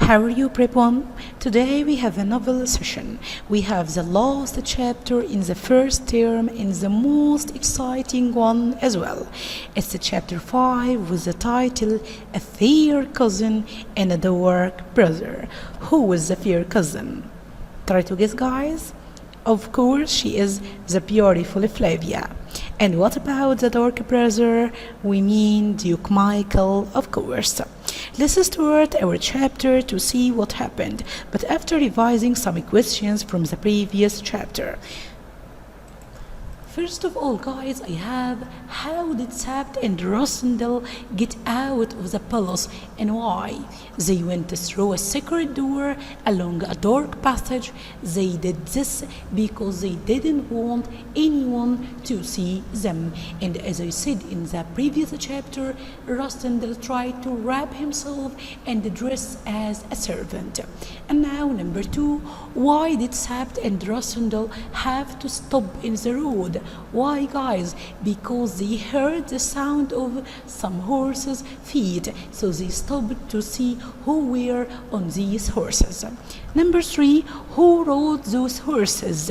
How are you, Prep 1? Today we have a novel session. We have the last chapter in the first term and the most exciting one as well. It's chapter 5 with the title A Fair Cousin and a Dark Brother. Who is the fair cousin? Try to guess, guys. Of course, she is the beautiful Flavia. And what about the dark brother? We mean Duke Michael, of course. Let's start our chapter to see what happened, but after revising some questions from the previous chapter. First of all, guys, I have how did Sabt and Rosendal get out of the palace and why? They went through a secret door along a dark passage. They did this because they didn't want anyone to see them. And as I said in the previous chapter, Rosendal tried to wrap himself and dress as a servant. And now, number 2, why did Sabt and Rosendal have to stop in the road? Why, guys? Because they heard the sound of some horses' feet, so they stopped to see who were on these horses. Number 3, who rode those horses?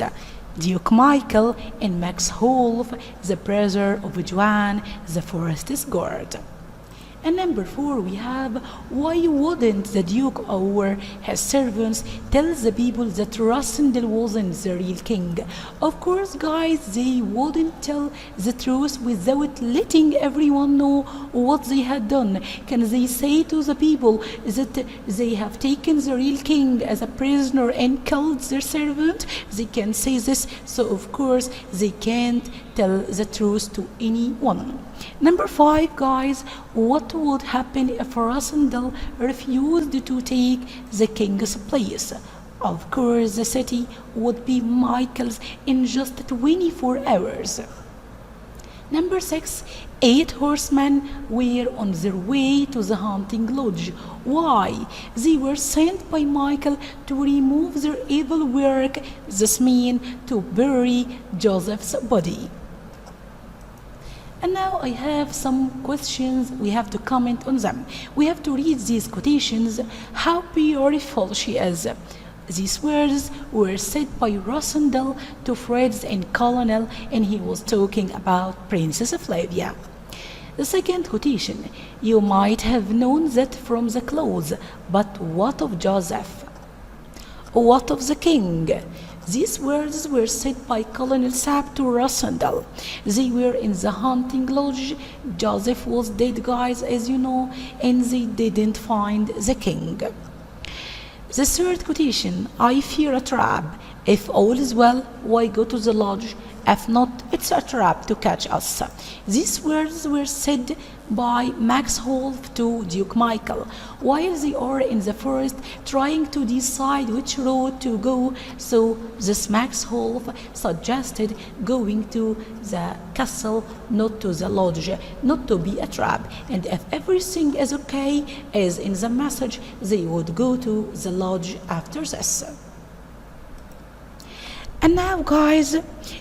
Duke Michael and Max Holf, the brother of Joanne, the forest's guard. And number 4, we have why wouldn't the Duke or his servants tell the people that Rosendal wasn't the real king? Of course, guys, they wouldn't tell the truth without letting everyone know what they had done. Can they say to the people that they have taken the real king as a prisoner and killed their servant? They can say this, so of course they can't tell the truth to anyone. Number 5, guys, what would happen if Rosendal refused to take the king's place? Of course, the city would be Michael's in just 24 hours. Number 6, 8 horsemen were on their way to the hunting lodge. Why? They were sent by Michael to remove their evil work, this means to bury Joseph's body. And now I have some questions. We have to comment on them. We have to read these quotations. How beautiful she is. These words were said by Rosendal to Fred and Colonel, and he was talking about Princess Flavia. The second quotation, you might have known that from the clothes, but what of Joseph? What of the king? These words were said by Colonel Sabt to Rosendal. They were in the hunting lodge. Joseph was dead, guys, as you know, and they didn't find the king. The third quotation, I fear a trap. If all is well, why go to the lodge? If not, it's a trap to catch us. These words were said by Max Holf to Duke Michael while they are in the forest trying to decide which road to go. So this Max Holf suggested going to the castle, not to the lodge, not to be a trap. And if everything is okay, as in the message, they would go to the lodge after this. And now, guys,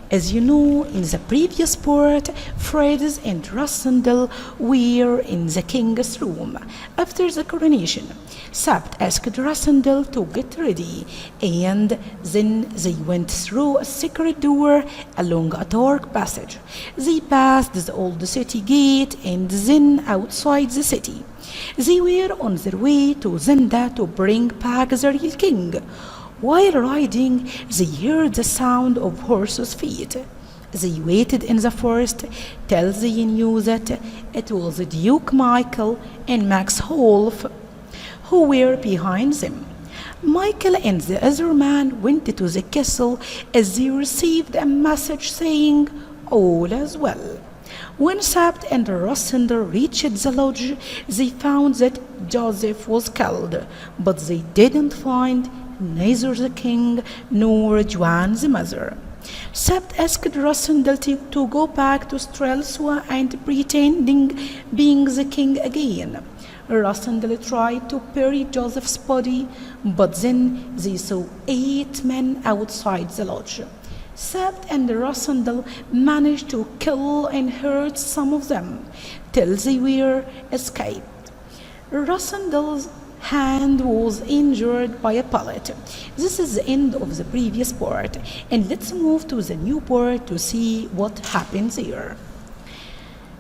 as you know, in the previous part, Fred and Rosendal were in the king's room. After the coronation, Sabt asked Rosendal to get ready, and then they went through a secret door along a dark passage. They passed the old city gate and then outside the city. They were on their way to Zenda to bring back the real king. While riding, they heard the sound of horses' feet. They waited in the forest till they knew that it was Duke Michael and Max Holf who were behind them. Michael and the other man went to the castle as they received a message saying, all is well. When Sabt and Rosendal reached the lodge, they found that Joseph was killed, but they didn't find neither the king nor Joanne's mother. Sabt asked Rosendal to go back to Strelsau and pretending being the king again. Rosendal tried to bury Joseph's body, but then they saw 8 men outside the lodge. Sabt and Rosendal managed to kill and hurt some of them till they were escaped. Rosendal hand was injured by a bullet. This is the end of the previous part, and let's move to the new part to see what happens here.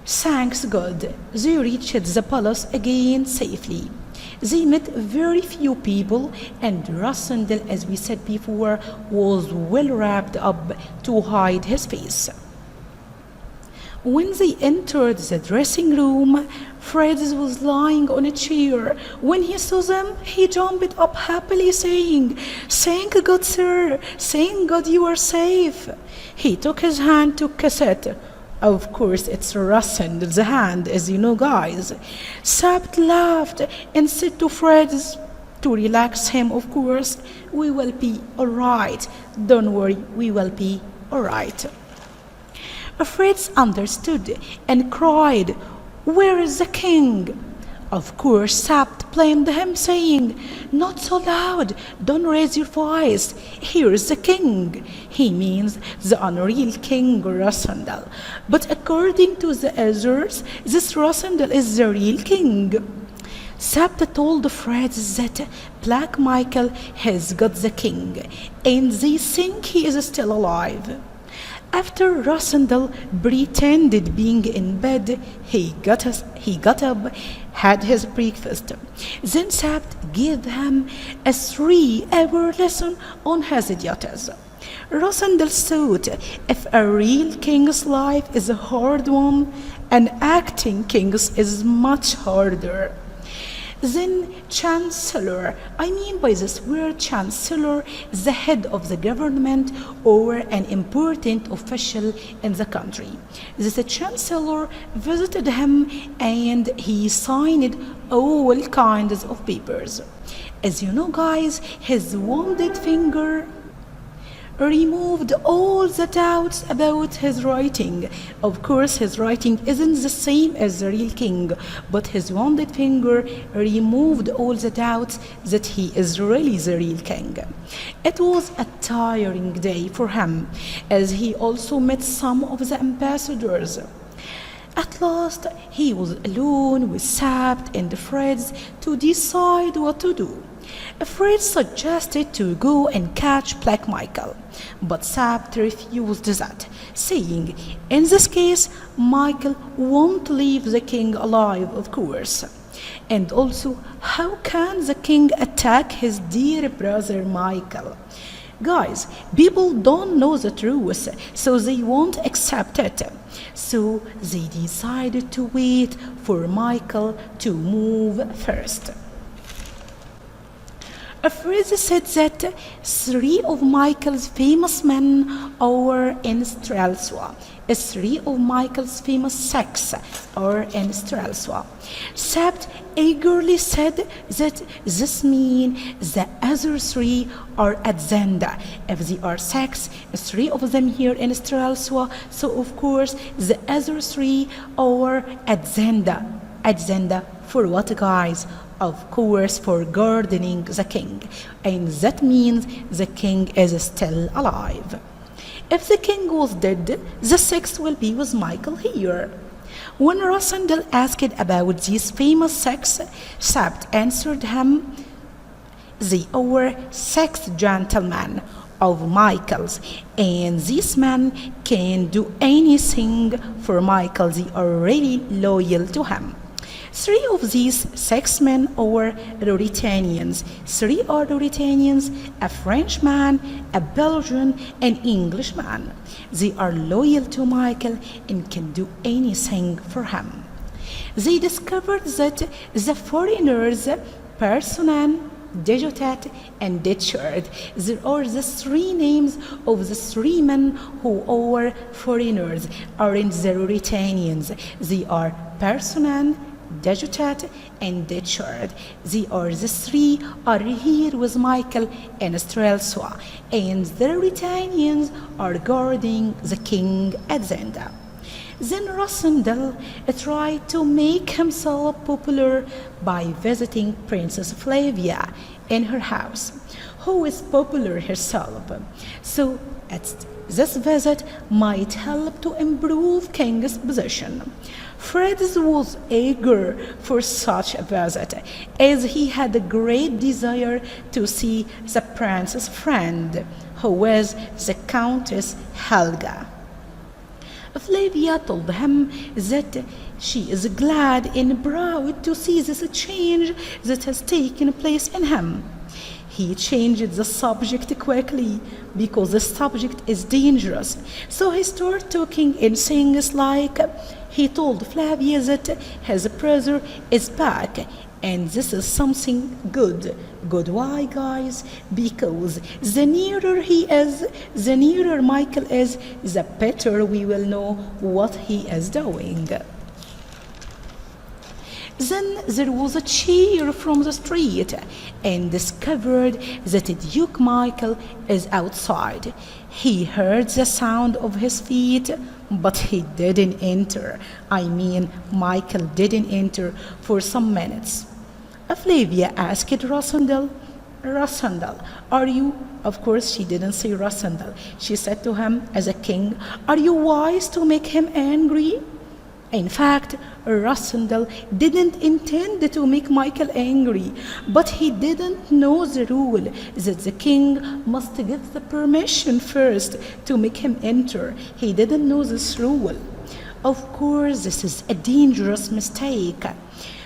Thanks God, they reached the palace again safely. They met very few people, and Rassendel, as we said before, was well wrapped up to hide his face. When they entered the dressing room, Fred was lying on a chair. When he saw them, he jumped up happily, saying, "Thank God, sir! Thank God you are safe!" He took his hand to kiss it. Of course, it's Rassendel's hand, as you know, guys. Sabt laughed and said to Fred, to relax him, of course, "We will be all right. Don't worry, we will be all right." Fred understood and cried, "Where is the king?" Of course, Sabt blamed him, saying, "Not so loud, don't raise your voice. Here is the king." He means the unreal king Rassendel. But according to the others, this Rassendel is the real king. Sabt told Fred that Black Michael has got the king, and they think he is still alive. After Rassendel pretended being in bed, he got up, had his breakfast. Then Sabt gave him a 3-hour lesson on his duties. Rassendel thought, if a real king's life is a hard one, an acting king's is much harder. Then chancellor, I mean by this word chancellor, the head of the government or an important official in the country. This chancellor visited him and he signed all kinds of papers. As you know, guys, his wounded finger removed all the doubts about his writing. Of course, his writing isn't the same as the real king, but his wounded finger removed all the doubts that he is really the real king. It was a tiring day for him, as he also met some of the ambassadors. At last, he was alone with Sabt and Fred to decide what to do. Fred suggested to go and catch Black Michael, but Sabt refused that, saying, "In this case, Michael won't leave the king alive, of course. And also, how can the king attack his dear brother Michael?" Guys, people don't know the truth, so they won't accept it. So they decided to wait for Michael to move first. Fred said that 3 of Michael's famous men are in Strelsau. 3 of Michael's famous sects are in Strelsau. Sabt eagerly said that this means the other 3 are at Zenda. If they are sects, 3 of them here in Strelsau, so of course the other 3 are at Zenda. At Zenda for what, guys? Of course, for gardening the king, and that means the king is still alive. If the king was dead, the 6th will be with Michael here. When Rassendel asked about these famous sects, Sabt answered him, "They are 6 gentlemen of Michael's, and these men can do anything for Michael. They are really loyal to him." 3 of these 6 men are Ruritanians. 3 are Ruritanians, a Frenchman, a Belgian, and Englishman. They are loyal to Michael and can do anything for him. They discovered that the foreigners, Personan, Dejotat, and Detchard, there are the 3 names of the 3 men who are foreigners, are in the Ruritanians. They are Personan, Dejotat, and Detchard. They are the 3 are here with Michael in Strelsau, and the Ruritanians are guarding the king at Zenda. Then Rassendel tried to make himself popular by visiting Princess Flavia in her house, who is popular herself. So this visit might help to improve King's position. Fred was eager for such a visit, as he had a great desire to see the prince's friend, who was the Countess Helga. Flavia told him that she is glad and proud to see this change that has taken place in him. He changed the subject quickly because the subject is dangerous. So he started talking in things like he told Flavia that his brother is back, and this is something good. Good, why, guys? Because the nearer he is, the nearer Michael is, the better we will know what he is doing. Then there was a cheer from the street, and discovered that Duke Michael is outside. He heard the sound of his feet, but he didn't enter. Michael didn't enter for some minutes. Flavia asked Rossendal, Rossendal, are you? Of course, she didn't say Rossendal. She said to him as a king, are you wise to make him angry? In fact, Rossendal didn't intend to make Michael angry, but he didn't know the rule that the king must give the permission first to make him enter. He didn't know this rule. Of course, this is a dangerous mistake.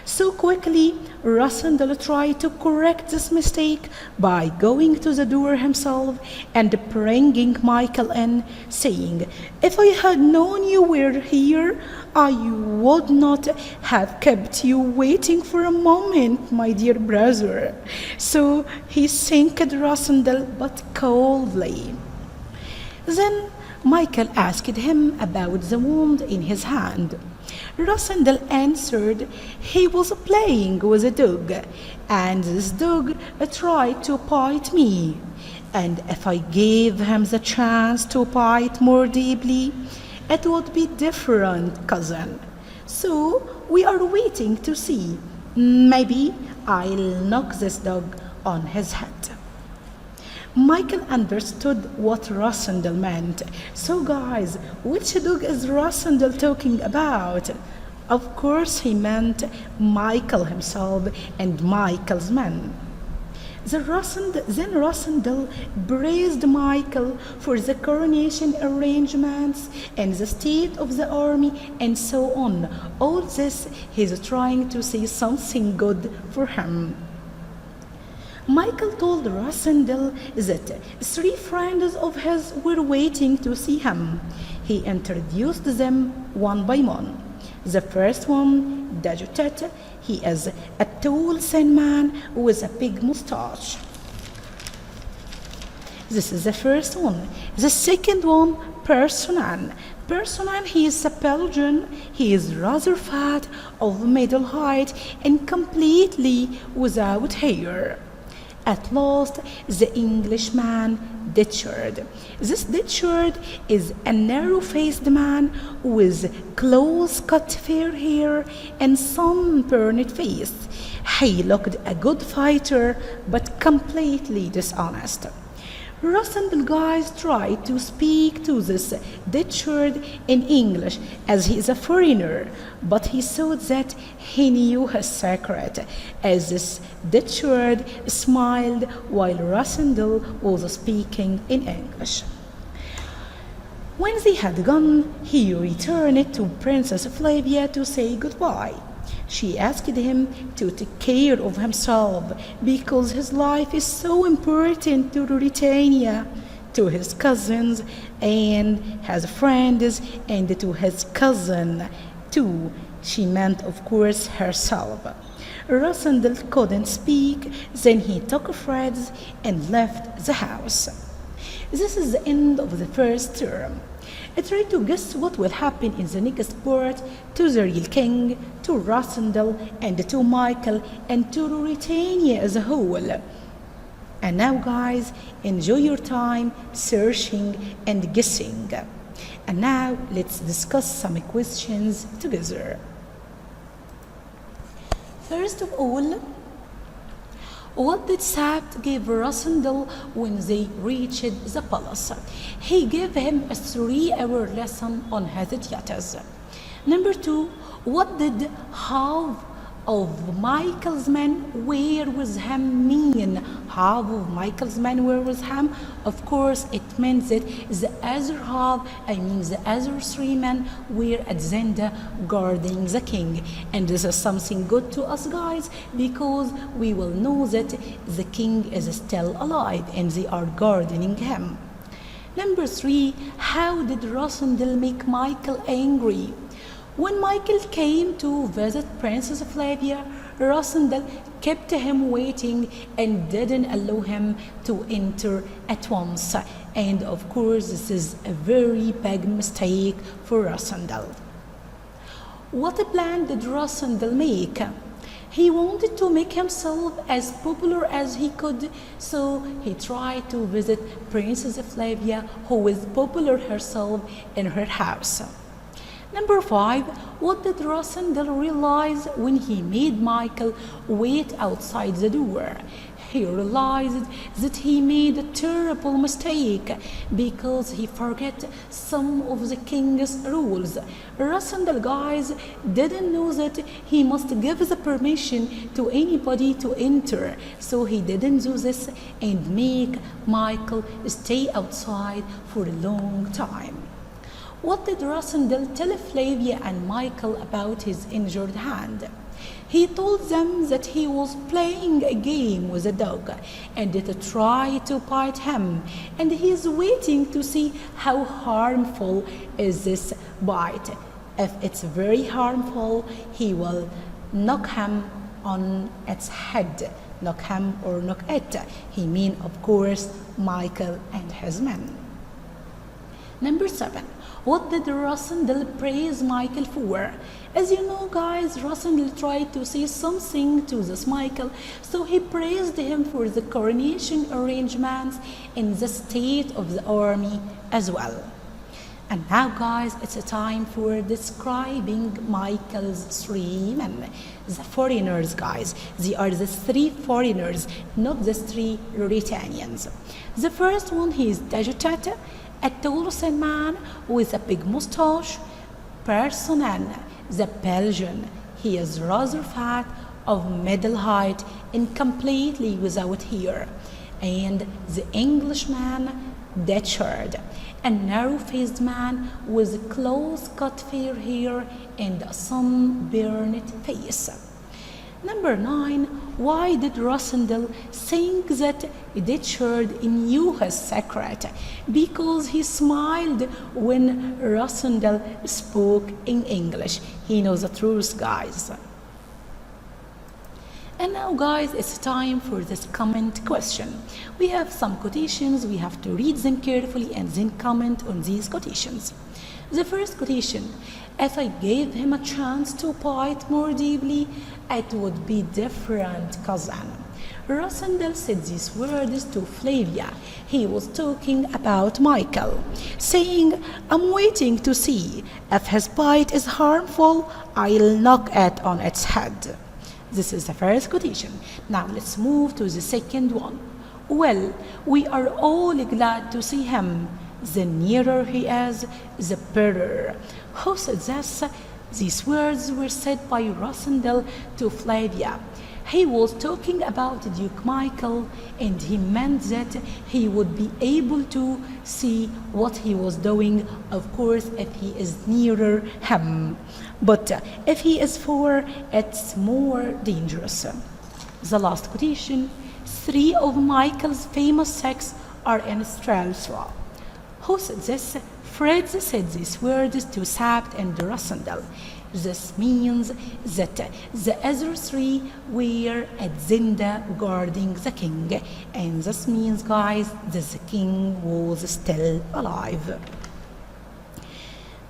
So quickly, Rossendal tried to correct this mistake by going to the door himself and bringing Michael in, saying, if I had known you were here, I would not have kept you waiting for a moment, my dear brother. So he thanked Rossendal, but coldly. Then Michael asked him about the wound in his hand. Rossendal answered he was playing with a dog, and this dog tried to bite me. And if I gave him the chance to bite more deeply, it would be different, cousin. So we are waiting to see. Maybe I'll knock this dog on his head. Michael understood what Rossendal meant. So guys, which dog is Rossendal talking about? Of course he meant Michael himself and Michael's men. Then Rossendal praised Michael for the coronation arrangements and the state of the army and so on. All this he's trying to say something good for him. Michael told Rossendal that 3 friends of his were waiting to see him. He introduced them one by one. The first one, Dajutet, he is a tall, thin man with a big mustache. This is the first one. The second one, Personan. Personan, he is a Belgian. He is rather fat, of middle height, and completely without hair. At last, the Englishman, Ditchard. This Ditchard is a narrow-faced man with close-cut fair hair and sunburned face. He looked a good fighter, but completely dishonest. Rossendal guys tried to speak to this Ditchard in English as he is a foreigner, but he thought that he knew his secret, as this Ditchard smiled while Rossendal was speaking in English. When they had gone, he returned to Princess Flavia to say goodbye. She asked him to take care of himself because his life is so important to Ruritania, to his cousins and his friends, and to his cousin too. She meant, of course, herself. Rossendal couldn't speak, then he took Fred's and left the house. This is the end of the first term. Try to guess what will happen in the next part to the real king, to Rossendal, and to Michael, and to Ruritania as a whole. And now, guys, enjoy your time searching and guessing. And now, let's discuss some questions together. First of all, what did Sabt give Rossendal when they reached the palace? He gave him a 3-hour lesson on his duties. Number two, what did half of Michael's men were with him mean? Half of Michael's men were with him. Of course, it meant that the other half, the other three men were at Zenda guarding the king. And this is something good to us, guys, because we will know that the king is still alive and they are guarding him. Number three, how did Rosendal make Michael angry? When Michael came to visit Princess Flavia, Rosendal kept him waiting and didn't allow him to enter at once. And of course, this is a very big mistake for Rosendal. What plan did Rosendal make? He wanted to make himself as popular as he could, so he tried to visit Princess Flavia, who is popular herself, in her house. Number five, what did Rosendal realize when he made Michael wait outside the door? He realized that he made a terrible mistake because he forgot some of the king's rules. Rosendal, guys, didn't know that he must give the permission to anybody to enter, so he didn't do this and make Michael stay outside for a long time. What did Rosendal tell Flavia and Michael about his injured hand? He told them that he was playing a game with a dog and it tried to bite him, and he is waiting to see how harmful is this bite. If it's very harmful, he will knock him on its head. Knock him or knock it. He mean, of course, Michael and his men. Number seven, what did Rosendal praise Michael for? As you know, guys, Rosendal tried to say something to this Michael, so he praised him for the coronation arrangements in the state of the army as well. And now, guys, it's a time for describing Michael's three men. The foreigners, guys. They are the three foreigners, not the three Ruritanians. The first one, he is Dajutat, a tall thin man with a big mustache. Personen, the Belgian. He is rather fat, of middle height, and completely without hair. And the Englishman, Dechard, a narrow-faced man with close-cut fair hair and a sunburned face. Number 9, why did Rosendal think that Dechard knew his secret? Because he smiled when Rosendal spoke in English. He knows the truth, guys. And now, guys, it's time for this comment question. We have some quotations, we have to read them carefully and then comment on these quotations. The first quotation, if I gave him a chance to bite more deeply, it would be different, cousin. Rosendal said these words to Flavia. He was talking about Michael, saying, I'm waiting to see. If his bite is harmful, I'll knock it on its head. This is the first quotation. Now let's move to the second one. Well, we are all glad to see him. The nearer he is, the better. Who said this? These words were said by Rosendal to Flavia. He was talking about Duke Michael, and he meant that he would be able to see what he was doing, of course, if he is nearer him. But if he is far, it's more dangerous. The last quotation, 3 of Michael's famous sex are in Strelsra. Who said this? Fred said these words to Sapt and Rosendal. This means that the other 3 were at Zenda guarding the king. And this means, guys, that the king was still alive.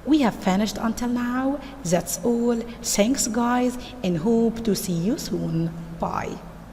We have finished until now. That's all. Thanks, guys, and hope to see you soon. Bye.